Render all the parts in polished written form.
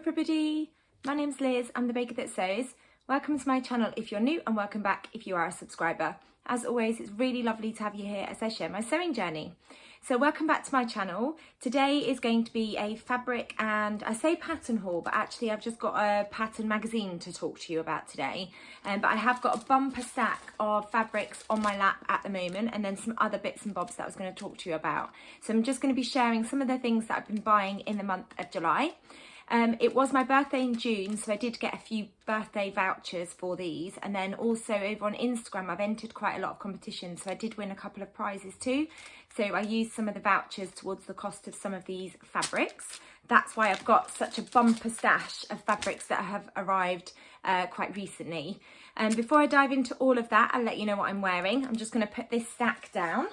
everybody, my name's Liz, I'm the baker that sews. Welcome to my channel if you're new and welcome back if you are a subscriber. As always, it's really lovely to have you here as I share my sewing journey. So welcome back to my channel. Today is going to be a fabric and I say pattern haul, but actually I've just got a pattern magazine to talk to you about today. But I have got a bumper stack of fabrics on my lap at the moment and then some other bits and bobs that I was going to talk to you about. So I'm just going to be sharing some of the things that I've been buying in the month of July. It was my birthday in June, so I did get a few birthday vouchers for these, and then also over on Instagram I've entered quite a lot of competitions, so I did win a couple of prizes too. So I used some of the vouchers towards the cost of some of these fabrics. That's why I've got such a bumper stash of fabrics that have arrived quite recently. Before I dive into all of that, I'll let you know what I'm wearing. I'm just going to put this stack down.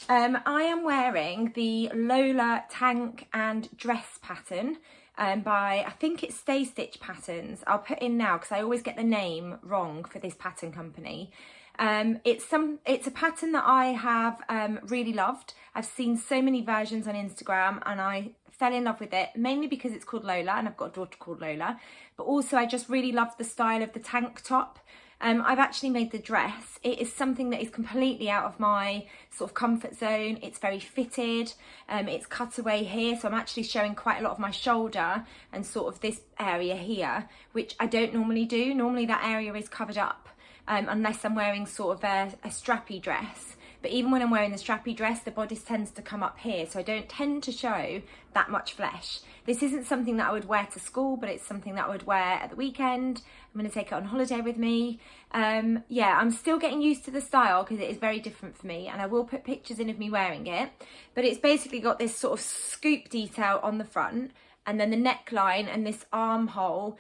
I am wearing the Lola tank and dress pattern by, I think it's Stay Stitch Patterns. I'll put in now because I always get the name wrong for this pattern company. It's a pattern that I have really loved. I've seen so many versions on Instagram and I fell in love with it, mainly because it's called Lola and I've got a daughter called Lola, but also I just really love the style of the tank top. I've actually made the dress. It is something that is completely out of my sort of comfort zone. It's very fitted, it's cut away here, so I'm actually showing quite a lot of my shoulder and sort of this area here, which I don't normally do. Normally that area is covered up, unless I'm wearing sort of a strappy dress. But even when I'm wearing the strappy dress, the bodice tends to come up here, so I don't tend to show that much flesh. This isn't something that I would wear to school, but it's something that I would wear at the weekend. I'm going to take it on holiday with me. Yeah, I'm still getting used to the style because it is very different for me, and I will put pictures in of me wearing it. But it's basically got this sort of scoop detail on the front, and then the neckline and this armhole,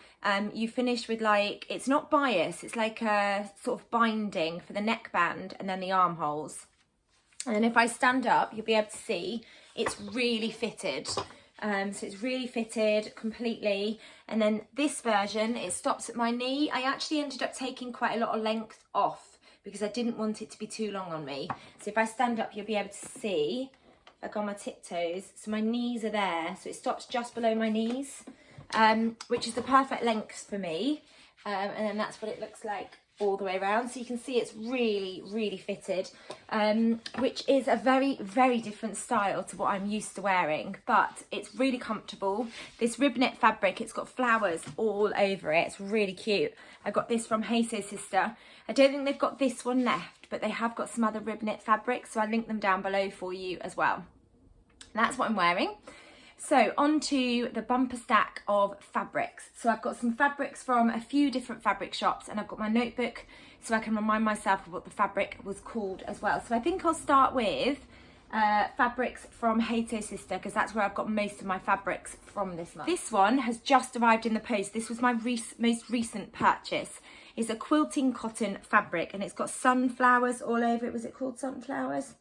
you finish with like, it's not bias, it's like a sort of binding for the neckband and then the armholes. And then if I stand up, you'll be able to see it's really fitted. So it's really fitted completely. And then this version, it stops at my knee. I actually ended up taking quite a lot of length off because I didn't want it to be too long on me. So if I stand up, you'll be able to see, I go on my tiptoes. So my knees are there. So it stops just below my knees, which is the perfect length for me. And then that's what it looks like all the way around, so you can see it's really fitted, which is a very different style to what I'm used to wearing, but it's really comfortable. This rib knit fabric, it's got flowers all over it, it's really cute. I got this from Hey Sister. I don't think they've got this one left, but they have got some other rib knit fabrics, so I'll link them down below for you as well. That's what I'm wearing. So on to the bumper stack of fabrics. So I've got some fabrics from a few different fabric shops and I've got my notebook so I can remind myself of what the fabric was called as well. So I think I'll start with fabrics from Hey Sister because that's where I've got most of my fabrics from this month. This one has just arrived in the post. This was my most recent purchase. It's a quilting cotton fabric and it's got sunflowers all over it. Was it called sunflowers?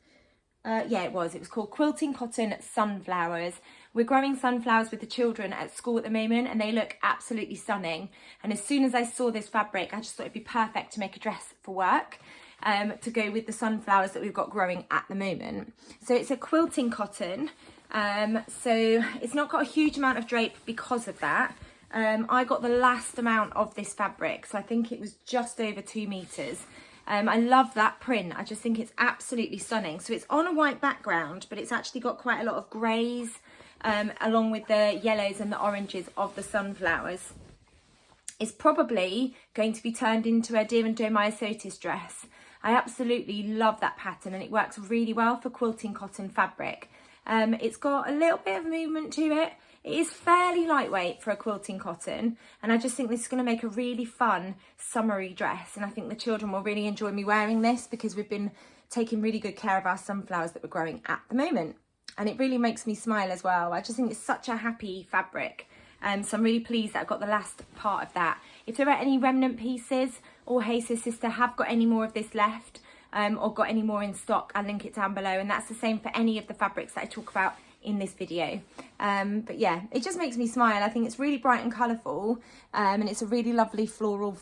Yeah, it was called Quilting Cotton Sunflowers. We're growing sunflowers with the children at school at the moment and they look absolutely stunning. And as soon as I saw this fabric, I just thought it'd be perfect to make a dress for work, to go with the sunflowers that we've got growing at the moment. So it's a quilting cotton, so it's not got a huge amount of drape because of that. I got the last amount of this fabric, so I think it was just over 2 meters. I love that print. I just think it's absolutely stunning. So it's on a white background, but it's actually got quite a lot of greys, along with the yellows and the oranges of the sunflowers. It's probably going to be turned into a Dear and Jeremiah Sotis dress. I absolutely love that pattern and it works really well for quilting cotton fabric. It's got a little bit of movement to it. It is fairly lightweight for a quilting cotton and I just think this is going to make a really fun summery dress, and I think the children will really enjoy me wearing this because we've been taking really good care of our sunflowers that we're growing at the moment, and it really makes me smile as well. I just think it's such a happy fabric, so I'm really pleased that I've got the last part of that. If there are any remnant pieces or Hey Sister have got any more of this left, or got any more in stock, I'll link it down below, and that's the same for any of the fabrics that I talk about in this video. But yeah, it just makes me smile. I think it's really bright and colourful, and it's a really lovely floral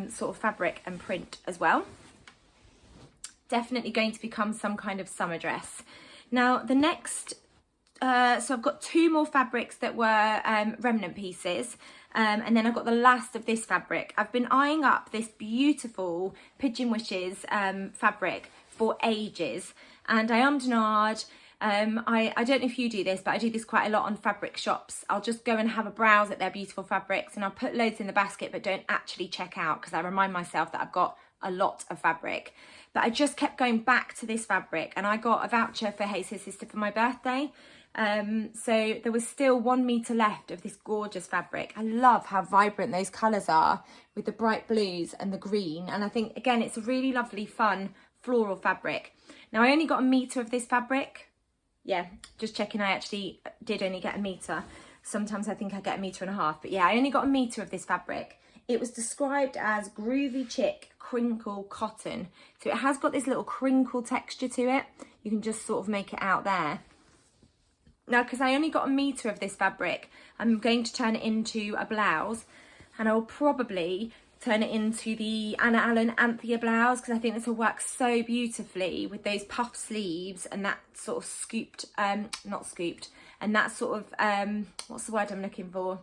sort of fabric and print as well. Definitely going to become some kind of summer dress. Now the next so I've got 2 more fabrics that were remnant pieces. And then I've got the last of this fabric. I've been eyeing up this beautiful Pigeon Wishes fabric for ages, and I ummed and ahed. I don't know if you do this, but I do this quite a lot on fabric shops. I'll just go and have a browse at their beautiful fabrics, and I'll put loads in the basket but don't actually check out, because I remind myself that I've got a lot of fabric. But I just kept going back to this fabric, and I got a voucher for Hey Sister for my birthday. So there was still 1 metre left of this gorgeous fabric. I love how vibrant those colours are with the bright blues and the green, and I think again it's a really lovely fun floral fabric. Now I only got a metre of this fabric. Yeah, just checking, I actually did only get a metre. Sometimes I think I get a metre and a half, but yeah, I only got a metre of this fabric. It was described as Groovy Chick Crinkle Cotton. So it has got this little crinkle texture to it. You can just sort of make it out there. Now, because I only got a metre of this fabric, I'm going to turn it into a blouse, and I will probably turn it into the Anna Allen Anthea blouse, because I think this will work so beautifully with those puff sleeves and that sort of scooped, not scooped, and that sort of, what's the word I'm looking for?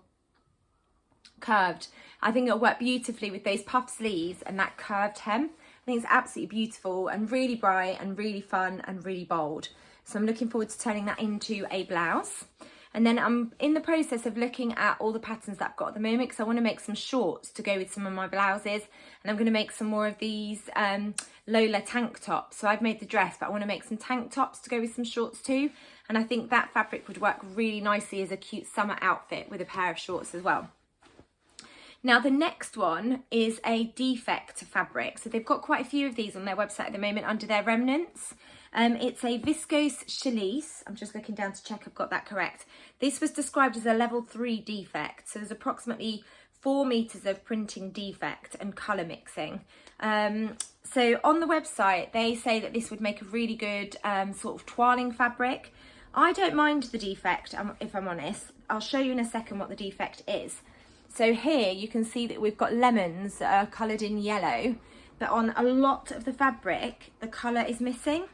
Curved. I think it'll work beautifully with those puff sleeves and that curved hem. I think it's absolutely beautiful and really bright and really fun and really bold. So I'm looking forward to turning that into a blouse. And then I'm in the process of looking at all the patterns that I've got at the moment, because I want to make some shorts to go with some of my blouses. And I'm going to make some more of these Lola tank tops. So I've made the dress, but I want to make some tank tops to go with some shorts too. And I think that fabric would work really nicely as a cute summer outfit with a pair of shorts as well. Now the next one is a Defect fabric. So they've got quite a few of these on their website at the moment under their remnants. It's a Viscose Challis. I'm just looking down to check I've got that correct. This was described as a level 3 defect. So there's approximately 4 meters of printing defect and colour mixing. So on the website, they say that this would make a really good sort of toiling fabric. I don't mind the defect, if I'm honest. I'll show you in a second what the defect is. So here you can see that we've got lemons that are coloured in yellow, but on a lot of the fabric, the colour is missing.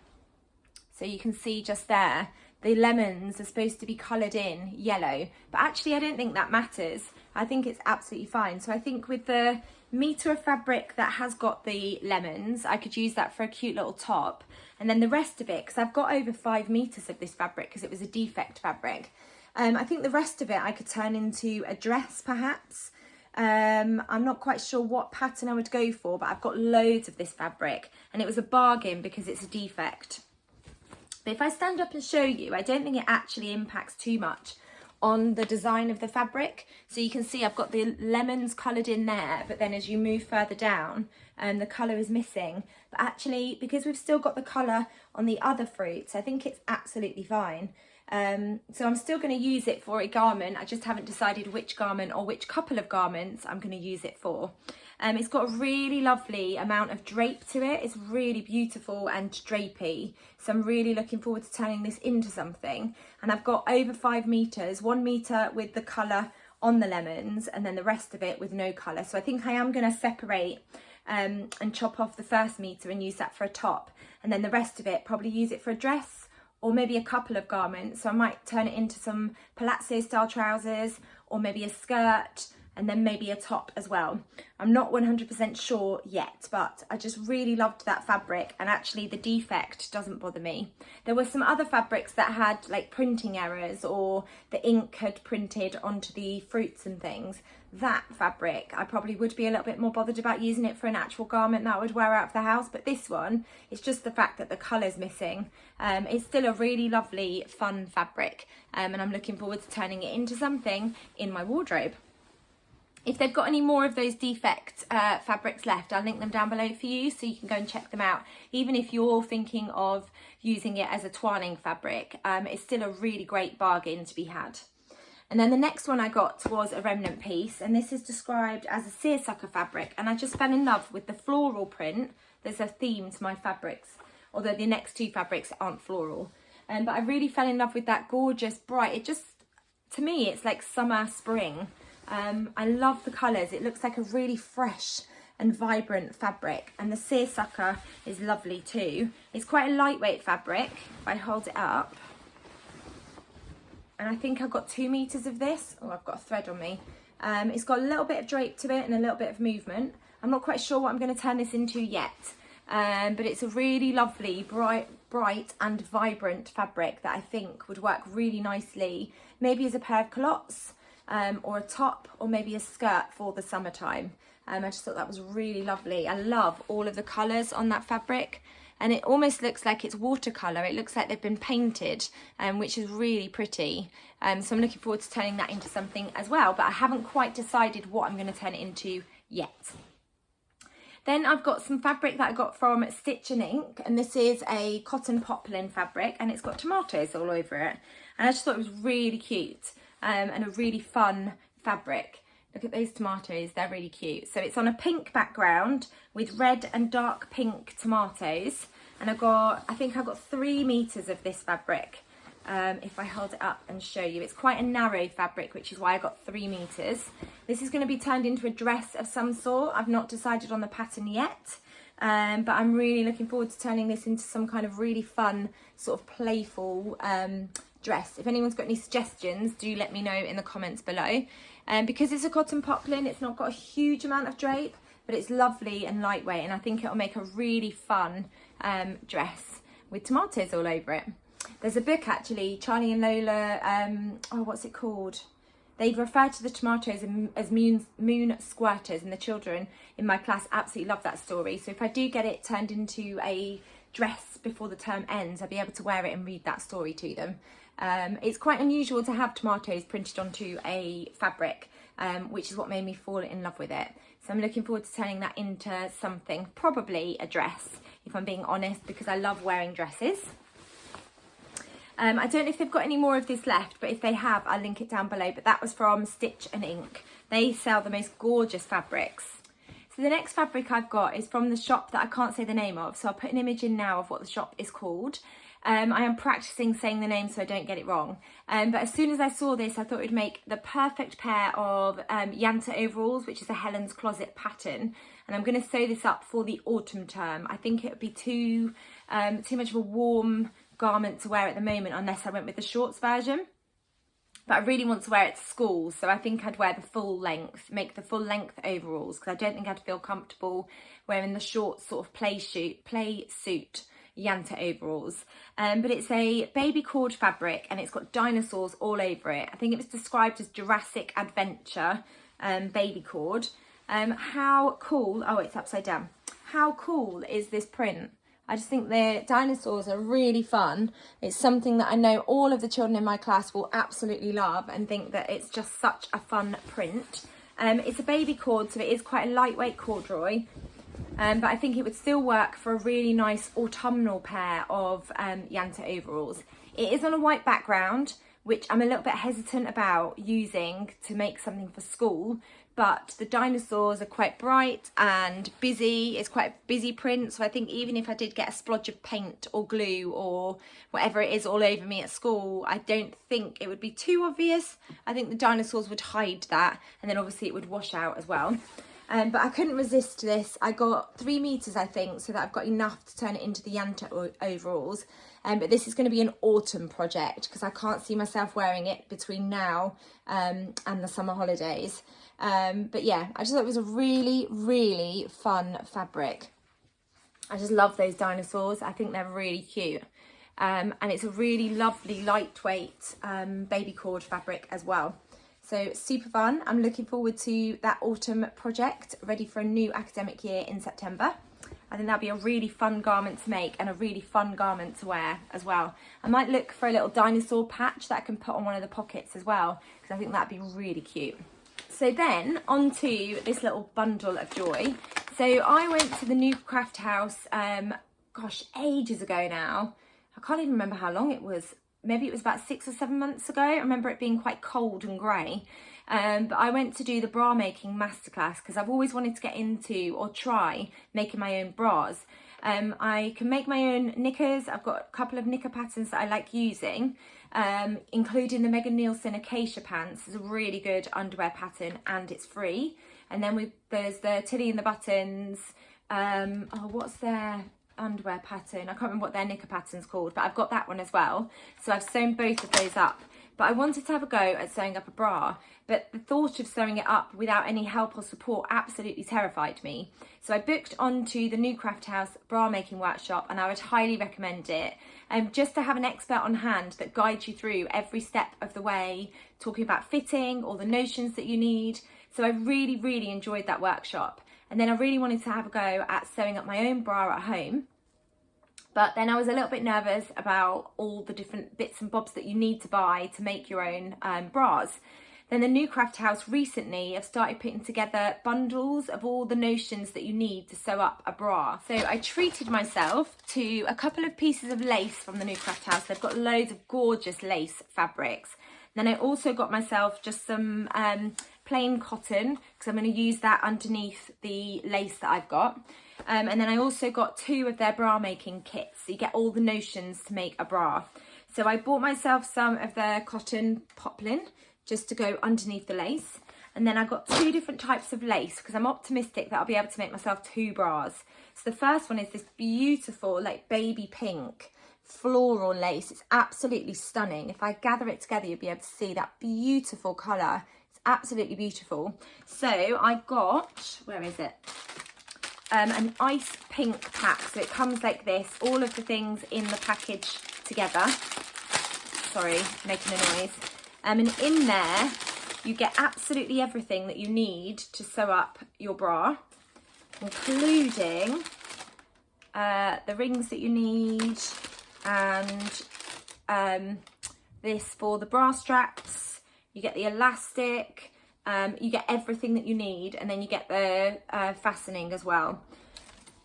So you can see just there, the lemons are supposed to be coloured in yellow, but actually I don't think that matters. I think it's absolutely fine. So I think with the metre of fabric that has got the lemons, I could use that for a cute little top. And then the rest of it, because I've got over 5 meters of this fabric because it was a Defect fabric. I think the rest of it I could turn into a dress perhaps. I'm not quite sure what pattern I would go for, but I've got loads of this fabric and it was a bargain because it's a Defect. But if I stand up and show you, I don't think it actually impacts too much on the design of the fabric. So you can see I've got the lemons coloured in there, but then as you move further down, the colour is missing. But actually, because we've still got the colour on the other fruits, I think it's absolutely fine. So I'm still going to use it for a garment. I just haven't decided which garment or which couple of garments I'm going to use it for. It's got a really lovely amount of drape to it. It's really beautiful and drapey. So I'm really looking forward to turning this into something. And I've got over 5 meters, 1 meter with the colour on the lemons and then the rest of it with no colour. So I think I am going to separate and chop off the first meter and use that for a top. And then the rest of it, probably use it for a dress or maybe a couple of garments. So I might turn it into some palazzo style trousers or maybe a skirt and then maybe a top as well. I'm not 100% sure yet, but I just really loved that fabric, and actually the Defect doesn't bother me. There were some other fabrics that had like printing errors or the ink had printed onto the fruits and things. That fabric, I probably would be a little bit more bothered about using it for an actual garment that would wear out of the house, but this one, it's just the fact that the colour's missing. It's still a really lovely, fun fabric, and I'm looking forward to turning it into something in my wardrobe. If they've got any more of those Defect fabrics left, I'll link them down below for you so you can go and check them out. Even if you're thinking of using it as a twining fabric, it's still a really great bargain to be had. And then the next one I got was a remnant piece, and this is described as a seersucker fabric, and I just fell in love with the floral print. There's a theme to my fabrics, although the next 2 fabrics aren't floral. But I really fell in love with that gorgeous bright, it just, to me, it's like summer, spring. I love the colours. It looks like a really fresh and vibrant fabric, and the seersucker is lovely too. It's quite a lightweight fabric. If I hold it up, and I think I've got 2 meters of this. Oh, I've got a thread on me. It's got a little bit of drape to it and a little bit of movement. I'm not quite sure what I'm going to turn this into yet, but it's a really lovely, bright and vibrant fabric that I think would work really nicely, maybe as a pair of culottes, or a top, or maybe a skirt for the summertime. I just thought that was really lovely. I love all of the colours on that fabric, and it almost looks like it's watercolour. It looks like they've been painted, which is really pretty. So I'm looking forward to turning that into something as well, but I haven't quite decided what I'm going to turn it into yet. Then I've got some fabric that I got from Stitch and Ink, and this is a cotton poplin fabric, and it's got tomatoes all over it. And I just thought it was really cute, and a really fun fabric. Look at those tomatoes, they're really cute. So it's on a pink background with red and dark pink tomatoes. And I think I've got 3 meters of this fabric. If I hold it up and show you, it's quite a narrow fabric, which is why I got 3 meters. This is going to be turned into a dress of some sort. I've not decided on the pattern yet, but I'm really looking forward to turning this into some kind of really fun, sort of playful dress. If anyone's got any suggestions, do let me know in the comments below. Because it's a cotton poplin, it's not got a huge amount of drape, but it's lovely and lightweight, and I think it'll make a really fun dress with tomatoes all over it. There's a book actually, Charlie and Lola, oh, what's it called? They refer to the tomatoes as moon squirters, and the children in my class absolutely love that story. So if I do get it turned into a dress before the term ends, I'll be able to wear it and read that story to them. It's quite unusual to have tomatoes printed onto a fabric, which is what made me fall in love with it. So I'm looking forward to turning that into something, probably a dress, if I'm being honest, because I love wearing dresses. I don't know if they've got any more of this left, but if they have, I'll link it down below. But that was from Stitch and Ink. They sell the most gorgeous fabrics. So the next fabric I've got is from the shop that I can't say the name of, so I'll put an image in now of what the shop is called. I am practicing saying the name so I don't get it wrong. But as soon as I saw this, I thought it would make the perfect pair of Yanta overalls, which is a Helen's Closet pattern. And I'm going to sew this up for the autumn term. I think it would be too much of a warm garment to wear at the moment unless I went with the shorts version. But I really want to wear it to school, so I think I'd wear the full length, make the full length overalls, because I don't think I'd feel comfortable wearing the short sort of play suit Yanta overalls. But it's a baby cord fabric, and it's got dinosaurs all over it. I think it was described as Jurassic Adventure baby cord. How cool, oh, it's upside down. How cool is this print? I just think the dinosaurs are really fun. It's something that I know all of the children in my class will absolutely love and think that it's just such a fun print. It's a baby cord, so it is quite a lightweight corduroy, but I think it would still work for a really nice autumnal pair of Yanta overalls. It is on a white background, which I'm a little bit hesitant about using to make something for school, but the dinosaurs are quite bright and busy. It's quite a busy print, so I think even if I did get a splodge of paint or glue or whatever it is all over me at school, I don't think it would be too obvious. I think the dinosaurs would hide that, and then obviously it would wash out as well. But I couldn't resist this. I got 3 meters, I think, so that I've got enough to turn it into the Yanta overalls. But this is going to be an autumn project because I can't see myself wearing it between now and the summer holidays. But yeah, I just thought it was a really, really fun fabric. I just love those dinosaurs. I think they're really cute. And it's a really lovely, lightweight baby cord fabric as well. So super fun. I'm looking forward to that autumn project, ready for a new academic year in September. I think that'd be a really fun garment to make and a really fun garment to wear as well. I might look for a little dinosaur patch that I can put on one of the pockets as well, because I think that'd be really cute. So then onto this little bundle of joy. So I went to the new craft house, gosh, ages ago now. I can't even remember how long it was. Maybe it was about 6 or 7 months ago. I remember it being quite cold and grey. But I went to do the bra making masterclass because I've always wanted to get into or try making my own bras. I can make my own knickers. I've got a couple of knicker patterns that I like using, including the Megan Nielsen Acacia pants. It's a really good underwear pattern and it's free. And then there's the Tilly and the Buttons. Oh, what's their underwear pattern? I can't remember what their knicker pattern's called, but I've got that one as well. So I've sewn both of those up. but I wanted to have a go at sewing up a bra, but the thought of sewing it up without any help or support absolutely terrified me. So I booked onto the new Craft House bra making workshop, and I would highly recommend it. Just to have an expert on hand that guides you through every step of the way, talking about fitting, all the notions that you need. So I really enjoyed that workshop. And then I really wanted to have a go at sewing up my own bra at home. But then I was a little bit nervous about all the different bits and bobs that you need to buy to make your own bras. Then the new Craft House recently have started putting together bundles of all the notions that you need to sew up a bra. So I treated myself to a couple of pieces of lace from the new Craft House. They've got loads of gorgeous lace fabrics. Then I also got myself just some plain cotton, because I'm going to use that underneath the lace that I've got. And then I also got 2 of their bra making kits, so you get all the notions to make a bra. So I bought myself some of their cotton poplin just to go underneath the lace, and then I got 2 different types of lace because I'm optimistic that I'll be able to make myself 2 bras. So the first one is this beautiful like baby pink floral lace. It's absolutely stunning. If I gather it together, you'll be able to see that beautiful colour. It's absolutely beautiful. So I got, where is it? An ice pink pack. So it comes like this, all of the things in the package together. Sorry, making a noise. And in there, you get absolutely everything that you need to sew up your bra, including the rings that you need, and this for the bra straps. You get the elastic, you get everything that you need, and then you get the fastening as well.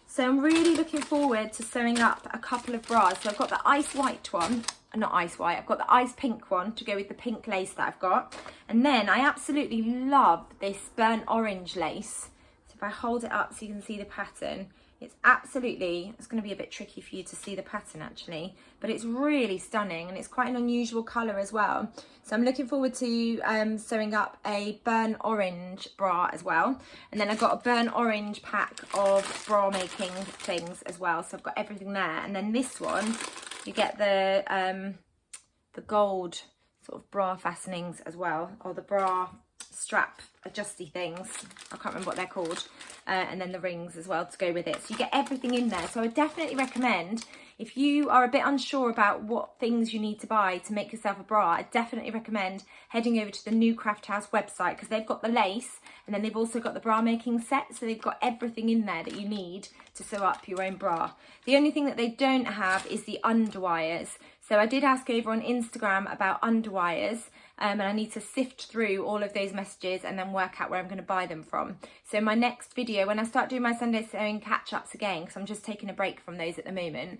So I'm really looking forward to sewing up a couple of bras. So I've got the ice white one, not ice white, I've got the ice pink one to go with the pink lace that I've got. And then I absolutely love this burnt orange lace. So if I hold it up so you can see the pattern, it's absolutely, it's going to be a bit tricky for you to see the pattern actually, but it's really stunning, and it's quite an unusual colour as well. So I'm looking forward to sewing up a burnt orange bra as well. And then I've got a burnt orange pack of bra making things as well. So I've got everything there. And then this one, you get the gold sort of bra fastenings as well, or the bra strap adjusty things. I can't remember what they're called. And then the rings as well to go with it. So you get everything in there. So I definitely recommend, if you are a bit unsure about what things you need to buy to make yourself a bra, I definitely recommend heading over to the new Craft House website, because they've got the lace and then they've also got the bra making set. So they've got everything in there that you need to sew up your own bra. The only thing that they don't have is the underwires. So I did ask over on Instagram about underwires, and I need to sift through all of those messages and then work out where I'm going to buy them from. So my next video, when I start doing my Sunday sewing catch-ups again, because I'm just taking a break from those at the moment,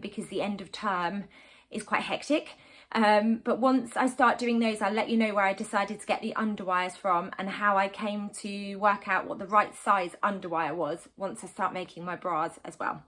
because the end of term is quite hectic. But once I start doing those, I'll let you know where I decided to get the underwires from and how I came to work out what the right size underwire was once I start making my bras as well.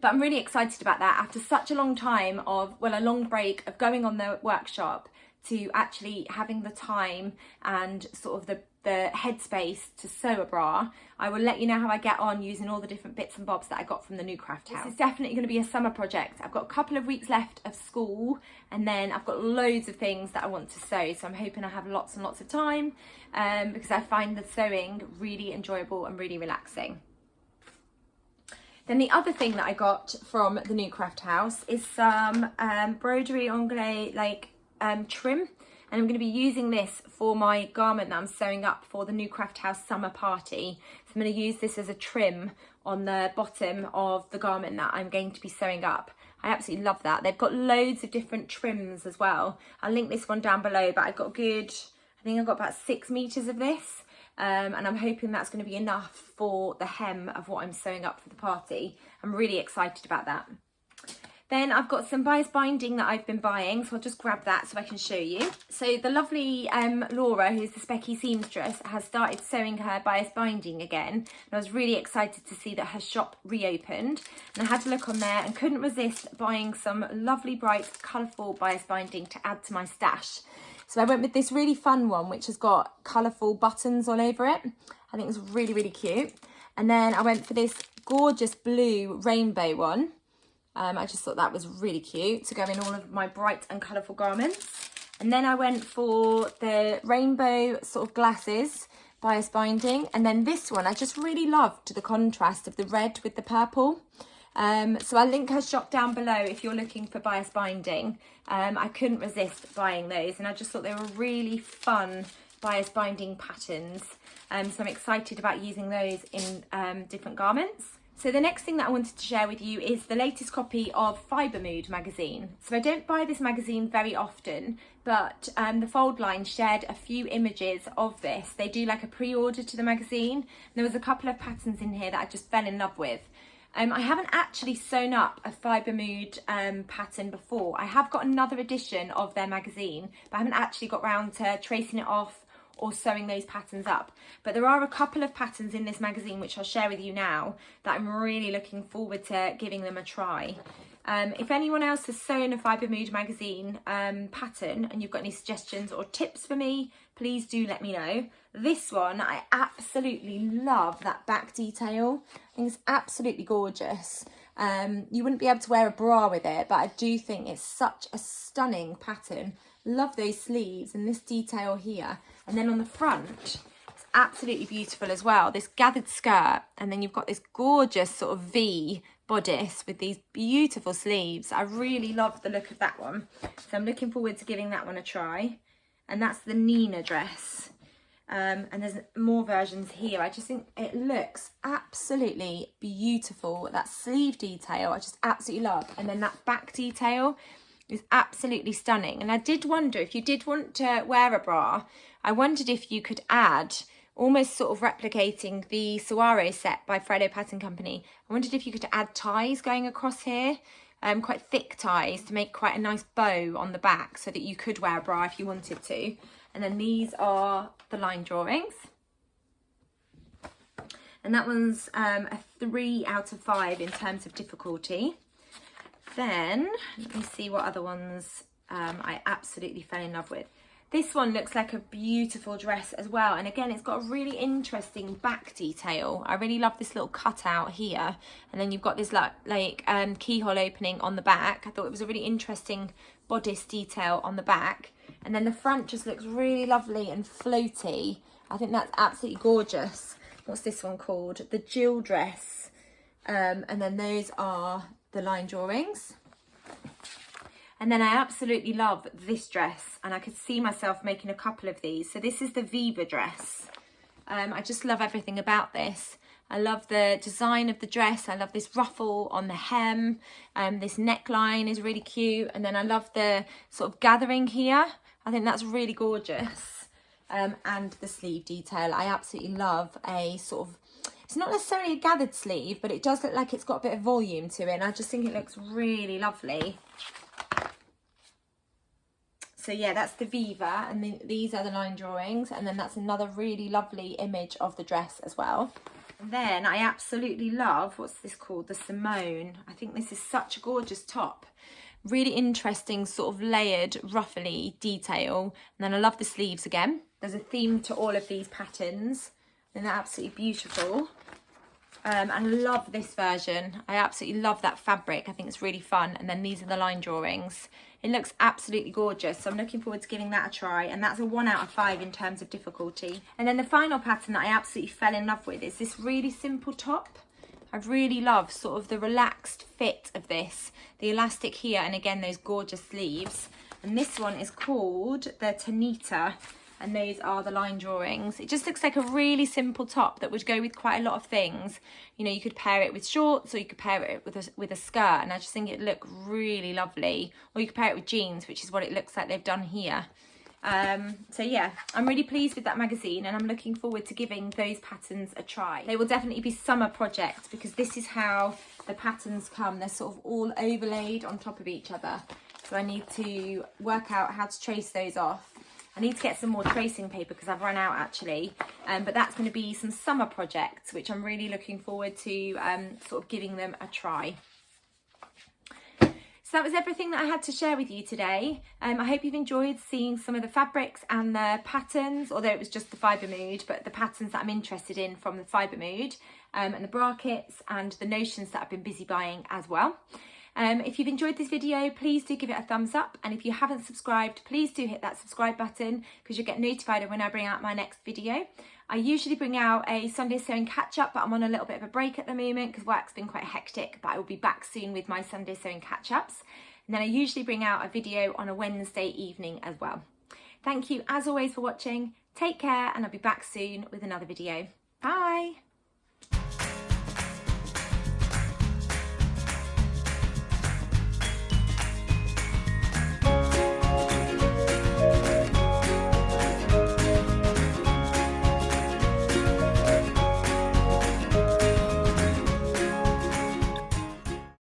But I'm really excited about that after such a long time of, well, a long break of going on the workshop to actually having the time and sort of the headspace to sew a bra. I will let you know how I get on using all the different bits and bobs that I got from the new Craft House. This is definitely going to be a summer project. I've got a couple of weeks left of school, and then I've got loads of things that I want to sew. So I'm hoping I have lots and lots of time, because I find the sewing really enjoyable and really relaxing. Then the other thing that I got from the new Craft House is some broderie anglais trim, and I'm going to be using this for my garment that I'm sewing up for the new Craft House summer party. So I'm going to use this as a trim on the bottom of the garment that I'm going to be sewing up. I absolutely love that. They've got loads of different trims as well. I'll link this one down below, but I've got I think I've got about 6 meters of this. And I'm hoping that's going to be enough for the hem of what I'm sewing up for the party. I'm really excited about that. Then I've got some bias binding that I've been buying, so I'll just grab that so I can show you. So the lovely Laura, who's the Specky seamstress, has started sewing her bias binding again. And I was really excited to see that her shop reopened. And I had to look on there and couldn't resist buying some lovely, bright, colourful bias binding to add to my stash. So I went with this really fun one, which has got colourful buttons all over it. I think it's really, really cute. And then I went for this gorgeous blue rainbow one. I just thought that was really cute to go in all of my bright and colourful garments. And then I went for the rainbow sort of glasses bias binding, and then this one I just really loved the contrast of the red with the purple. So I'll link her shop down below if you're looking for bias binding. I couldn't resist buying those, and I just thought they were really fun bias binding patterns. So I'm excited about using those in different garments. So the next thing that I wanted to share with you is the latest copy of Fibre Mood magazine. So I don't buy this magazine very often, but the Fold line shared a few images of this. They do like a pre-order to the magazine. There was a couple of patterns in here that I just fell in love with. I haven't actually sewn up a Fibre Mood pattern before. I have got another edition of their magazine, but I haven't actually got round to tracing it off or sewing those patterns up. But there are a couple of patterns in this magazine which I'll share with you now that I'm really looking forward to giving them a try. If anyone else has sewn a Fibre Mood magazine pattern and you've got any suggestions or tips for me, please do let me know. This one, I absolutely love that back detail. I think it's absolutely gorgeous. You wouldn't be able to wear a bra with it, but I do think it's such a stunning pattern. Love those sleeves and this detail here. And then on the front, it's absolutely beautiful as well. This gathered skirt, and then you've got this gorgeous sort of V bodice with these beautiful sleeves. I really love the look of that one. So I'm looking forward to giving that one a try. And that's the Nina dress. And there's more versions here. I just think it looks absolutely beautiful. That sleeve detail, I just absolutely love. And then that back detail is absolutely stunning. And I did wonder, if you did want to wear a bra, I wondered if you could add, almost sort of replicating the Soiree set by Friday Pattern Company, I wondered if you could add ties going across here, quite thick ties to make quite a nice bow on the back so that you could wear a bra if you wanted to. And then these are the line drawings. And that one's a 3 out of 5 in terms of difficulty. Then, let me see what other ones I absolutely fell in love with. This one looks like a beautiful dress as well. And again, it's got a really interesting back detail. I really love this little cutout here. And then you've got this like keyhole opening on the back. I thought it was a really interesting bodice detail on the back. And then the front just looks really lovely and floaty. I think that's absolutely gorgeous. What's this one called? The Jill dress. And then those are the line drawings. And then I absolutely love this dress, and I could see myself making a couple of these. So this is the Viva dress. I just love everything about this. I love the design of the dress. I love this ruffle on the hem. This neckline is really cute. And then I love the sort of gathering here. I think that's really gorgeous. And the sleeve detail. I absolutely love a sort of, it's not necessarily a gathered sleeve, but it does look like it's got a bit of volume to it. And I just think it looks really lovely. So yeah, that's the Viva, and then these are the line drawings, and then that's another really lovely image of the dress as well. And then I absolutely love, what's this called? The Simone. I think this is such a gorgeous top. Really interesting sort of layered, ruffly detail. And then I love the sleeves again. There's a theme to all of these patterns, and they're absolutely beautiful. And I love this version. I absolutely love that fabric. I think it's really fun. And then these are the line drawings. It looks absolutely gorgeous. So I'm looking forward to giving that a try. And that's a 1 out of 5 in terms of difficulty. And then the final pattern that I absolutely fell in love with is this really simple top. I really love sort of the relaxed fit of this. The elastic here, and again, those gorgeous sleeves. And this one is called the Tanita. And those are the line drawings. It just looks like a really simple top that would go with quite a lot of things. You know, you could pair it with shorts, or you could pair it with a skirt, and I just think it'd look really lovely. Or you could pair it with jeans, which is what it looks like they've done here. So yeah, I'm really pleased with that magazine, and I'm looking forward to giving those patterns a try. They will definitely be summer projects, because this is how the patterns come. They're sort of all overlaid on top of each other. So I need to work out how to trace those off. I need to get some more tracing paper because I've run out actually, but that's going to be some summer projects which I'm really looking forward to sort of giving them a try. So that was everything that I had to share with you today. I hope you've enjoyed seeing some of the fabrics and the patterns, although it was just the Fibre Mood, but the patterns that I'm interested in from the Fibre Mood, and the bra kits and the notions that I've been busy buying as well. If you've enjoyed this video, please do give it a thumbs up, and if you haven't subscribed, please do hit that subscribe button because you'll get notified when I bring out my next video. I usually bring out a Sunday sewing catch up, but I'm on a little bit of a break at the moment because work's been quite hectic, but I will be back soon with my Sunday sewing catch ups. And then I usually bring out a video on a Wednesday evening as well. Thank you as always for watching. Take care, and I'll be back soon with another video. Bye.